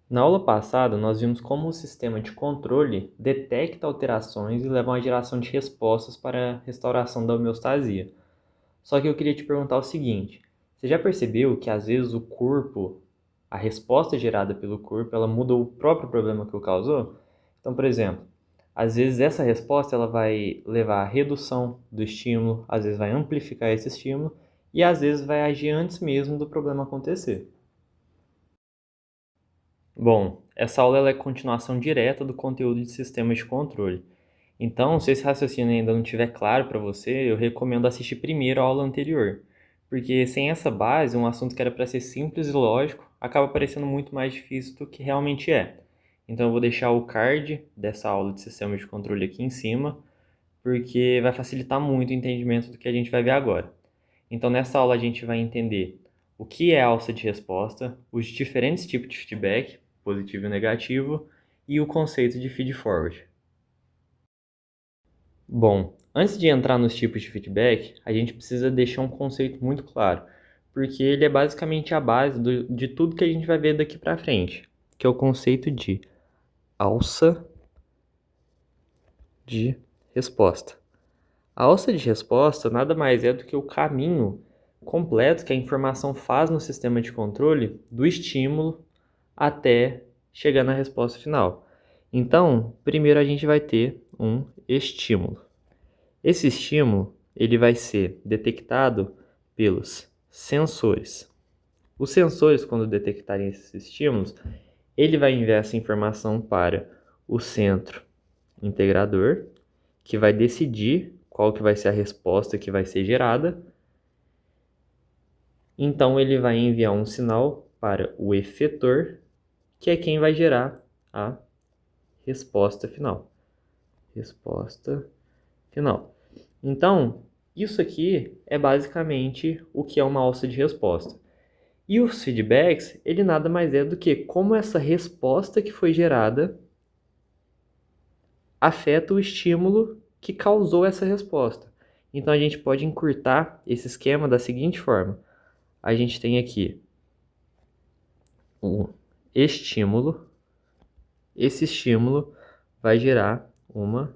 Na aula passada, nós vimos como o sistema de controle detecta alterações e leva a uma geração de respostas para a restauração da homeostasia. Só que eu queria te perguntar o seguinte: você já percebeu que às vezes o corpo, a resposta gerada pelo corpo, ela muda o próprio problema que o causou? Então, por exemplo, às vezes essa resposta ela vai levar à redução do estímulo, às vezes vai amplificar esse estímulo e às vezes vai agir antes mesmo do problema acontecer. Bom, essa aula ela é continuação direta do conteúdo de sistemas de controle. Então, se esse raciocínio ainda não estiver claro para você, eu recomendo assistir primeiro a aula anterior, porque sem essa base, um assunto que era para ser simples e lógico acaba parecendo muito mais difícil do que realmente é. Então, eu vou deixar o card dessa aula de sistema de controle aqui em cima, porque vai facilitar muito o entendimento do que a gente vai ver agora. Então, nessa aula, a gente vai entender o que é alça de resposta, os diferentes tipos de feedback, positivo e negativo, e o conceito de feed-forward. Bom, antes de entrar nos tipos de feedback, a gente precisa deixar um conceito muito claro, porque ele é basicamente a base de tudo que a gente vai ver daqui para frente, que é o conceito de alça de resposta. A alça de resposta nada mais é do que o caminho completo que a informação faz no sistema de controle do estímulo até chegar na resposta final. Então, primeiro a gente vai ter um estímulo. Esse estímulo ele vai ser detectado pelos sensores. Os sensores, quando detectarem esses estímulos, ele vai enviar essa informação para o centro integrador, que vai decidir qual que vai ser a resposta que vai ser gerada. Então ele vai enviar um sinal para o efetor, que é quem vai gerar a resposta final. Resposta final. Então, isso aqui é basicamente o que é uma alça de resposta. E os feedbacks, ele nada mais é do que como essa resposta que foi gerada afeta o estímulo que causou essa resposta. Então a gente pode encurtar esse esquema da seguinte forma: a gente tem aqui um estímulo, esse estímulo vai gerar uma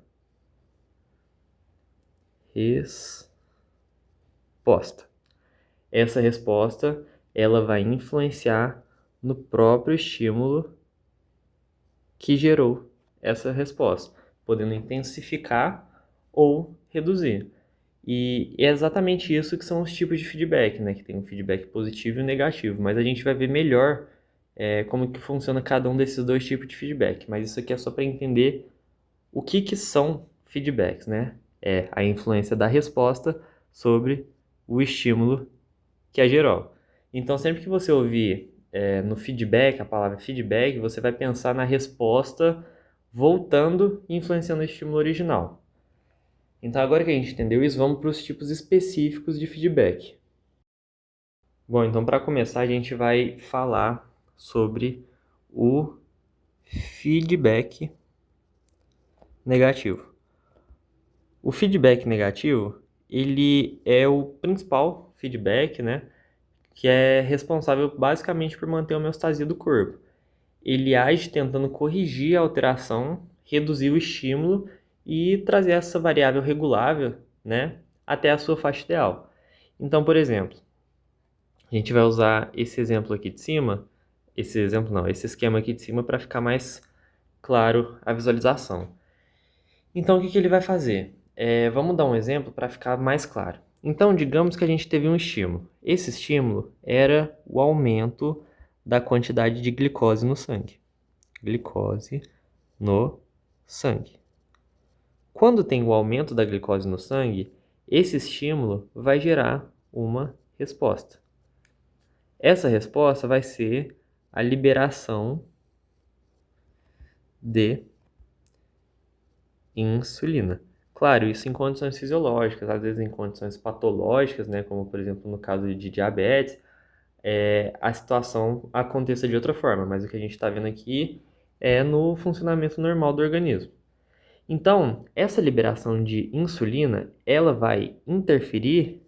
resposta. Essa resposta ela vai influenciar no próprio estímulo que gerou essa resposta, podendo intensificar ou reduzir. E é exatamente isso que são os tipos de feedback, né? Que tem um feedback positivo e negativo, mas a gente vai ver melhor como que funciona cada um desses dois tipos de feedback. Mas isso aqui é só para entender o que são feedbacks, né? É a influência da resposta sobre o estímulo que a gerou. Então, sempre que você ouvir no feedback, a palavra feedback, você vai pensar na resposta voltando e influenciando o estímulo original. Então, agora que a gente entendeu isso, vamos para os tipos específicos de feedback. Bom, então para começar, a gente vai falar sobre o feedback negativo. O feedback negativo, ele é o principal feedback, né, que é responsável basicamente por manter a homeostasia do corpo. Ele age tentando corrigir a alteração, reduzir o estímulo e trazer essa variável regulável, né, até a sua faixa ideal. Então, por exemplo, a gente vai usar esse exemplo aqui de cima, esse esquema aqui de cima para ficar mais claro a visualização. Então, o que ele vai fazer? Vamos dar um exemplo para ficar mais claro. Então, digamos que a gente teve um estímulo. Esse estímulo era o aumento da quantidade de glicose no sangue. Glicose no sangue. Quando tem o aumento da glicose no sangue, esse estímulo vai gerar uma resposta. Essa resposta vai ser a liberação de insulina. Claro, isso em condições fisiológicas, às vezes em condições patológicas, né, como por exemplo no caso de diabetes, a situação aconteça de outra forma, mas o que a gente está vendo aqui é no funcionamento normal do organismo. Então, essa liberação de insulina, ela vai interferir,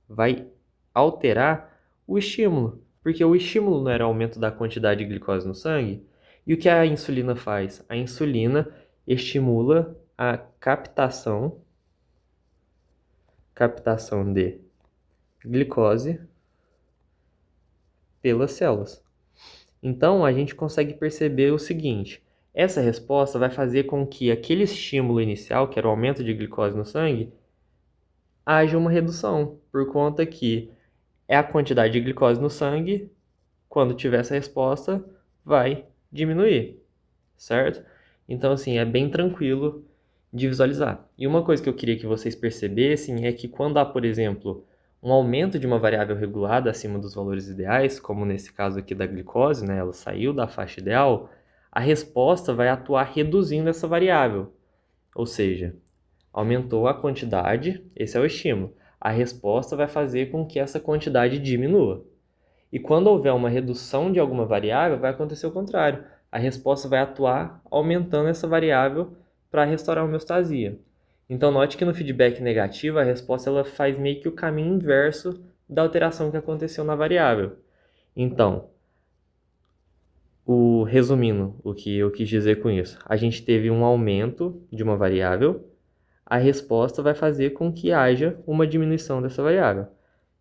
vai alterar o estímulo, porque o estímulo não era aumento da quantidade de glicose no sangue, E o que a insulina faz? A insulina estimula a captação de glicose pelas células. Então, a gente consegue perceber o seguinte: essa resposta vai fazer com que aquele estímulo inicial, que era o aumento de glicose no sangue, haja uma redução, por conta que é a quantidade de glicose no sangue, quando tiver essa resposta, vai diminuir, certo? Então, assim, é bem tranquilo de visualizar. E uma coisa que eu queria que vocês percebessem é que quando há, por exemplo, um aumento de uma variável regulada acima dos valores ideais, como nesse caso aqui da glicose, né, ela saiu da faixa ideal, a resposta vai atuar reduzindo essa variável. Ou seja, aumentou a quantidade, esse é o estímulo. A resposta vai fazer com que essa quantidade diminua. E quando houver uma redução de alguma variável, vai acontecer o contrário. A resposta vai atuar aumentando essa variável para restaurar a homeostasia. Então, note que no feedback negativo, a resposta ela faz meio que o caminho inverso da alteração que aconteceu na variável. Então, resumindo o que eu quis dizer com isso, a gente teve um aumento de uma variável, a resposta vai fazer com que haja uma diminuição dessa variável.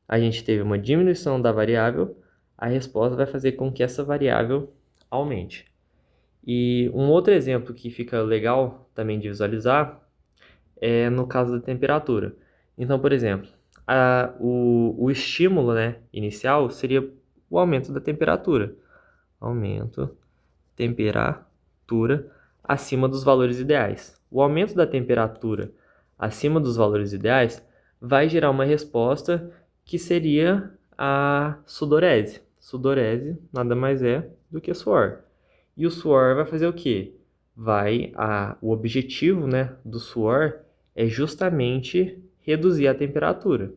A gente teve uma diminuição da variável, a resposta vai fazer com que essa variável aumente. E um outro exemplo que fica legal também de visualizar é no caso da temperatura. Então, por exemplo, o estímulo, né, inicial seria o aumento da temperatura. Aumento temperatura acima dos valores ideais. O aumento da temperatura acima dos valores ideais vai gerar uma resposta que seria a sudorese. Sudorese nada mais é do que suor. E o suor vai fazer o quê? O objetivo, né, do suor é justamente reduzir a temperatura.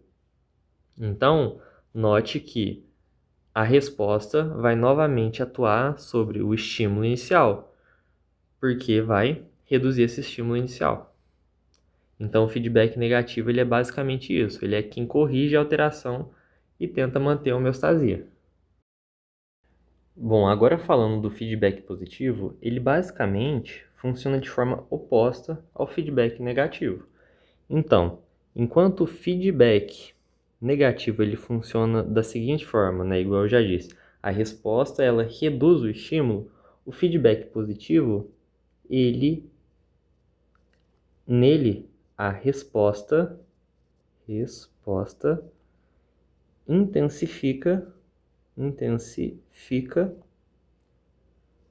Então, note que a resposta vai novamente atuar sobre o estímulo inicial, porque vai reduzir esse estímulo inicial. Então, o feedback negativo ele é basicamente isso, ele é quem corrige a alteração e tenta manter a homeostasia. Bom, agora falando do feedback positivo, ele basicamente funciona de forma oposta ao feedback negativo. Então, enquanto o feedback negativo ele funciona da seguinte forma, né, igual eu já disse, a resposta ela reduz o estímulo, o feedback positivo, nele a resposta intensifica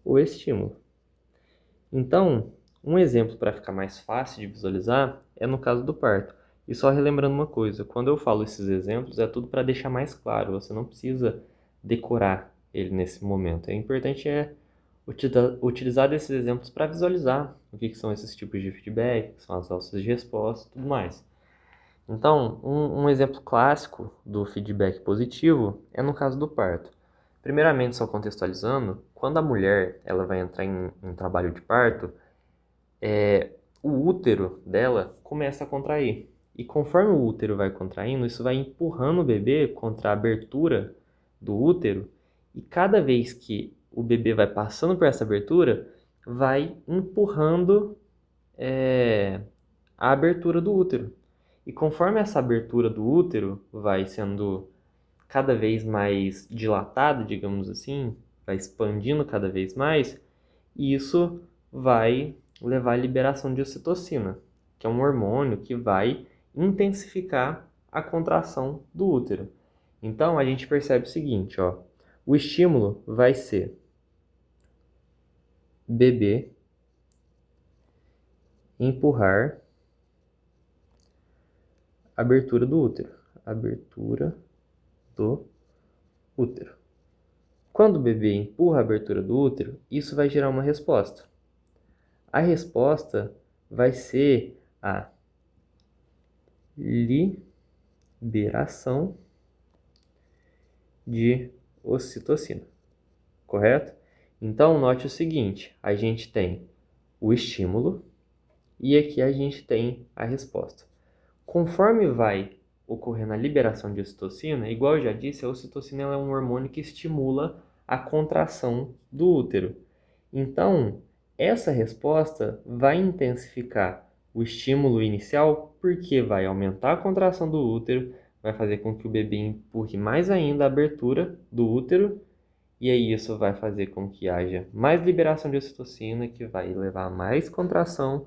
o estímulo. Então, um exemplo para ficar mais fácil de visualizar é no caso do parto. E só relembrando uma coisa, quando eu falo esses exemplos, é tudo para deixar mais claro, você não precisa decorar ele nesse momento. É importante utilizar desses exemplos para visualizar o que são esses tipos de feedback, que são as alças de resposta e tudo mais. Então, um exemplo clássico do feedback positivo é no caso do parto. Primeiramente, só contextualizando, quando a mulher ela vai entrar em trabalho de parto, o útero dela começa a contrair. E conforme o útero vai contraindo, isso vai empurrando o bebê contra a abertura do útero. E cada vez que o bebê vai passando por essa abertura, vai empurrando a abertura do útero. E conforme essa abertura do útero vai sendo cada vez mais dilatada, digamos assim, vai expandindo cada vez mais, e isso vai levar à liberação de ocitocina, que é um hormônio que vai intensificar a contração do útero. Então a gente percebe o seguinte, ó, o estímulo vai ser bebê empurrar abertura do útero. Abertura do útero. Quando o bebê empurra a abertura do útero, isso vai gerar uma resposta. A resposta vai ser a liberação de ocitocina, correto? Então, note o seguinte, a gente tem o estímulo e aqui a gente tem a resposta. Conforme vai ocorrendo a liberação de ocitocina, igual eu já disse, a ocitocina é um hormônio que estimula a contração do útero. Então, essa resposta vai intensificar o estímulo inicial, porque vai aumentar a contração do útero, vai fazer com que o bebê empurre mais ainda a abertura do útero, e aí isso vai fazer com que haja mais liberação de ocitocina, que vai levar a mais contração,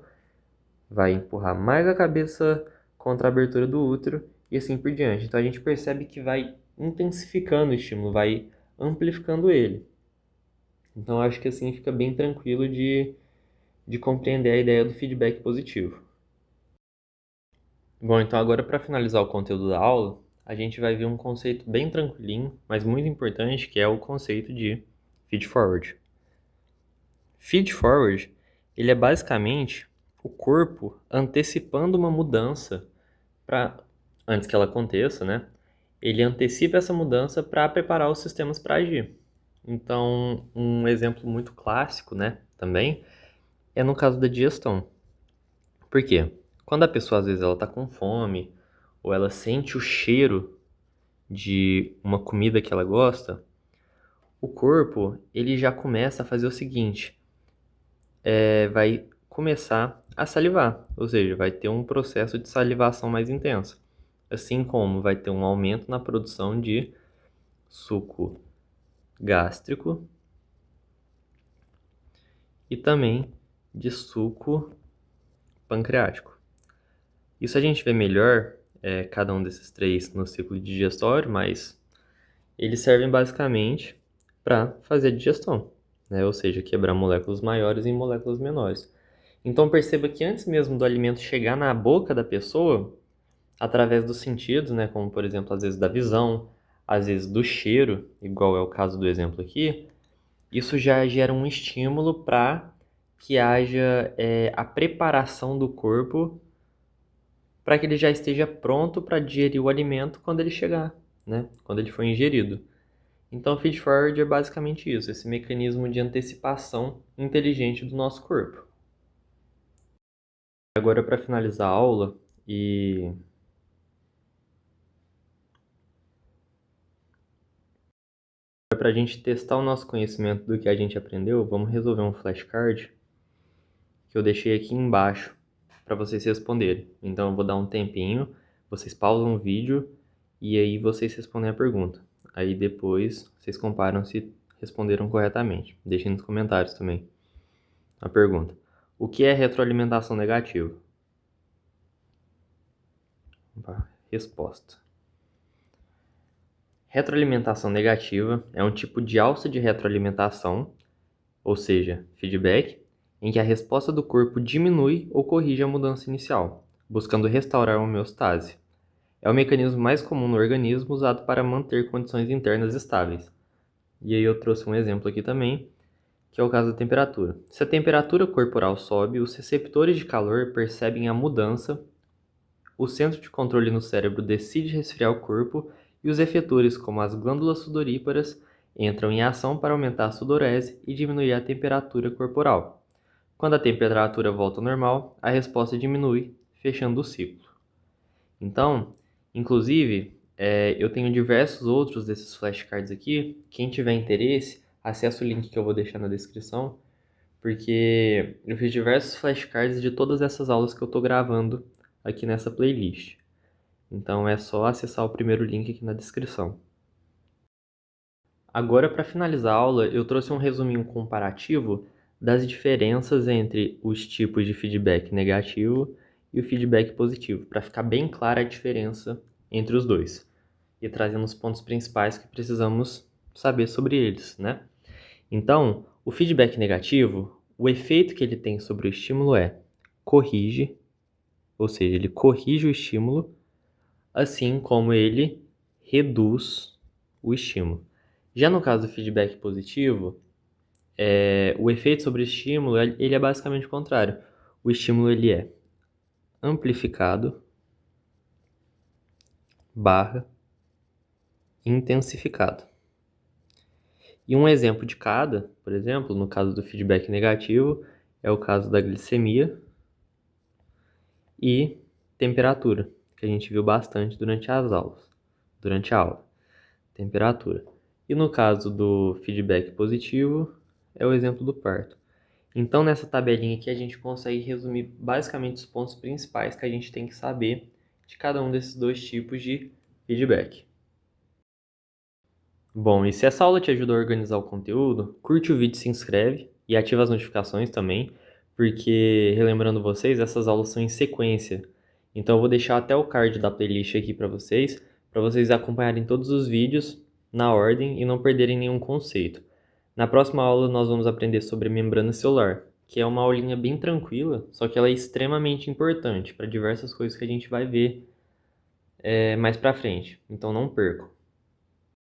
vai empurrar mais a cabeça contra a abertura do útero e assim por diante. Então a gente percebe que vai intensificando o estímulo, vai amplificando ele. Então acho que assim fica bem tranquilo de compreender a ideia do feedback positivo. Bom, então agora para finalizar o conteúdo da aula, a gente vai ver um conceito bem tranquilinho, mas muito importante, que é o conceito de feed forward. Feed forward, ele é basicamente o corpo antecipando uma mudança para antes que ela aconteça, né? Ele antecipa essa mudança para preparar os sistemas para agir. Então, um exemplo muito clássico, né, também é no caso da digestão. Por quê? Quando a pessoa às vezes ela tá com fome ou ela sente o cheiro de uma comida que ela gosta, o corpo ele já começa a fazer o seguinte, vai começar a salivar, ou seja, vai ter um processo de salivação mais intenso, assim como vai ter um aumento na produção de suco gástrico e também de suco pancreático. Isso a gente vê melhor, cada um desses três no ciclo digestório, mas eles servem basicamente para fazer a digestão, né? Ou seja, quebrar moléculas maiores em moléculas menores. Então perceba que antes mesmo do alimento chegar na boca da pessoa, através dos sentidos, né, como por exemplo às vezes da visão, às vezes do cheiro, igual é o caso do exemplo aqui, isso já gera um estímulo para que haja a preparação do corpo para que ele já esteja pronto para digerir o alimento quando ele chegar, né, quando ele for ingerido. Então, feed forward é basicamente isso, esse mecanismo de antecipação inteligente do nosso corpo. Agora, para finalizar a aula e para a gente testar o nosso conhecimento do que a gente aprendeu, vamos resolver um flashcard que eu deixei aqui embaixo para vocês responderem. Então, eu vou dar um tempinho, vocês pausam o vídeo e aí vocês respondem a pergunta. Aí depois vocês comparam se responderam corretamente. Deixem nos comentários também a pergunta. O que é retroalimentação negativa? Resposta. Retroalimentação negativa é um tipo de alça de retroalimentação, ou seja, feedback, em que a resposta do corpo diminui ou corrige a mudança inicial, buscando restaurar a homeostase. É o mecanismo mais comum no organismo usado para manter condições internas estáveis. E aí eu trouxe um exemplo aqui também, que é o caso da temperatura. Se a temperatura corporal sobe, os receptores de calor percebem a mudança, o centro de controle no cérebro decide resfriar o corpo e os efetores, como as glândulas sudoríparas, entram em ação para aumentar a sudorese e diminuir a temperatura corporal. Quando a temperatura volta ao normal, a resposta diminui, fechando o ciclo. Então, inclusive, eu tenho diversos outros desses flashcards aqui. Quem tiver interesse, acesse o link que eu vou deixar na descrição, porque eu fiz diversos flashcards de todas essas aulas que eu estou gravando aqui nessa playlist. Então é só acessar o primeiro link aqui na descrição. Agora, para finalizar a aula, eu trouxe um resuminho comparativo das diferenças entre os tipos de feedback negativo e o feedback positivo, para ficar bem clara a diferença entre os dois e trazendo os pontos principais que precisamos saber sobre eles, né? Então, o feedback negativo, o efeito que ele tem sobre o estímulo é corrige, ou seja, ele corrige o estímulo, assim como ele reduz o estímulo. Já no caso do feedback positivo, o efeito sobre o estímulo ele é basicamente o contrário. O estímulo ele é amplificado barra intensificado. E um exemplo de cada, por exemplo, no caso do feedback negativo, é o caso da glicemia e temperatura, que a gente viu bastante durante as aulas, durante a aula. Temperatura. E no caso do feedback positivo, é o exemplo do parto. Então, nessa tabelinha aqui, a gente consegue resumir basicamente os pontos principais que a gente tem que saber de cada um desses dois tipos de feedback. Bom, e se essa aula te ajudou a organizar o conteúdo, curte o vídeo, se inscreve e ativa as notificações também, porque, relembrando vocês, essas aulas são em sequência. Então, eu vou deixar até o card da playlist aqui para vocês acompanharem todos os vídeos na ordem e não perderem nenhum conceito. Na próxima aula, nós vamos aprender sobre membrana celular, que é uma aulinha bem tranquila, só que ela é extremamente importante para diversas coisas que a gente vai ver mais para frente. Então, não percam.